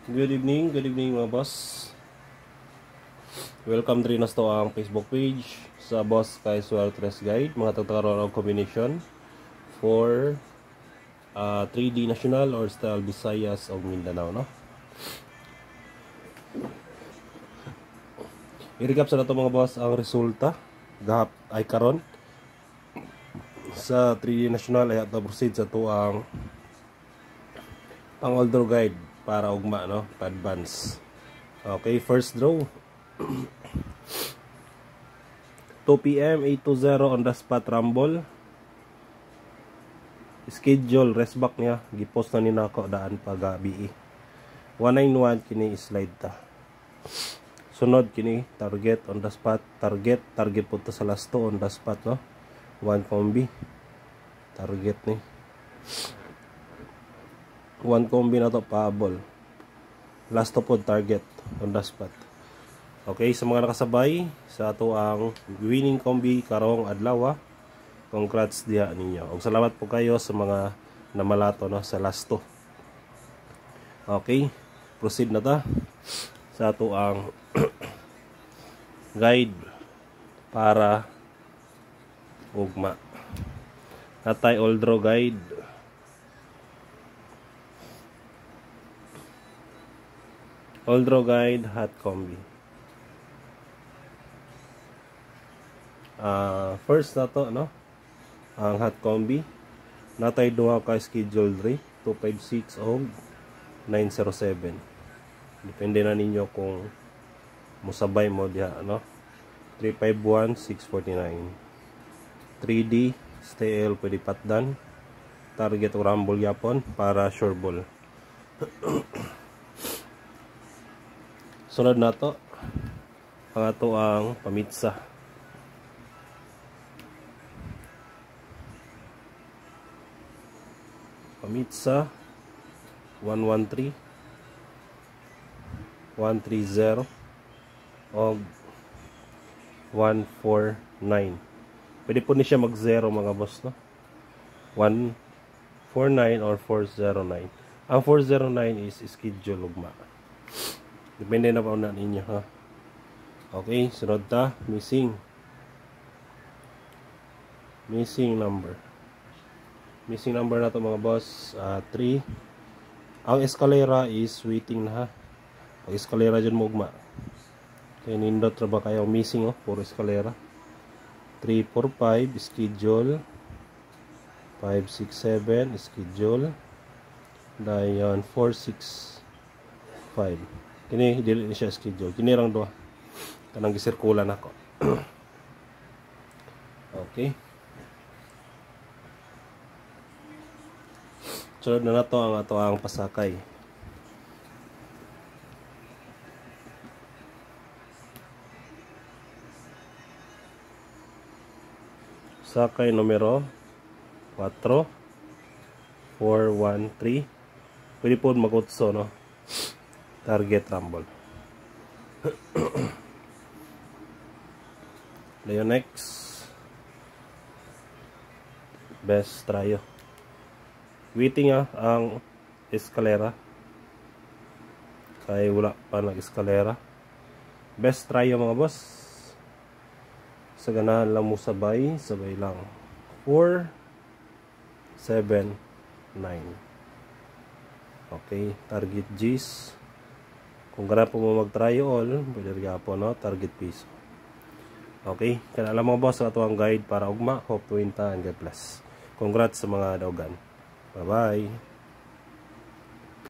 Good evening mga boss. Welcome rin nas to ang Facebook page sa Boss Kay Suarez Guide. Mga tagtakaroon ng combination for 3D National or Style Visayas o Mindanao, no? I-recap sa nato mga boss ang resulta gahap ay karon sa 3D National ay ato proceed sa to ang pang draw guide para ugma, no, pa advance. Okay, first draw 2 PM 820 on the spot rumble. Schedule rest back niya gipost na ni nako daan pa gabi 191 kini slide ta. Sunod kini target on the spot, target po to sa last to on the spot, no, 1 combi target ni 1 combi na to pahabol. Last to po target on the spot. Okay, sa mga nakasabay sa ato ang winning combi karong adlaw, congrats diha ninyo. Og salamat po kayo sa mga namalato, no, sa last to. Okay, proceed na ta sa ato ang guide para ugma. Natay all draw guide. All draw guide hot combi. First na to, no, ang hot combi. Natay duha ka schedule 3, 256 o 907. Depende na ninyo kung musabay mo diha, no. 351 649. 3D stay L pwede patdan. Target o rumble yapon para sure ball. Sunod na to ang ato ang pamitsa. Pamitsa 113 130 o 149. Pwede po ni siya mag 0 mga boss, no, 149 or 409. Ang 409 is schedule ugma. Depende na pa na ninyo, ha. Okay, sunod ta missing number. Missing number na to mga boss, 3. Ang escalera is waiting na, ha. Ang escalera dyan mo ugma. Kaya nindot ra ba kayo missing, oh, puro escalera. 3, 4, 5 schedule. 5, 6, 7 schedule. Dayon 4, 6, 5. Kini dili ni siya schedule. Kini rang duha. Kanang gisirkulan ako. Okay. Sunod na nato ang ato ang pasakay. Sakay numero 4 413. Pwede po magutso, no, target rumble. Dayon next best tryo. Waiting, ang escalera kay wala pa nag escalera. Best tryo mga boss. Sa ganahan lang mo sabay lang 4 7 9. Okay, target G's. Kung ganahan po mo mag-try all, pwede rin po, no, target piso. Okay, kaya alam mga boss, ito ang guide para ugma. Hope to win ta and God bless. Congrats sa mga daugan. Bye bye.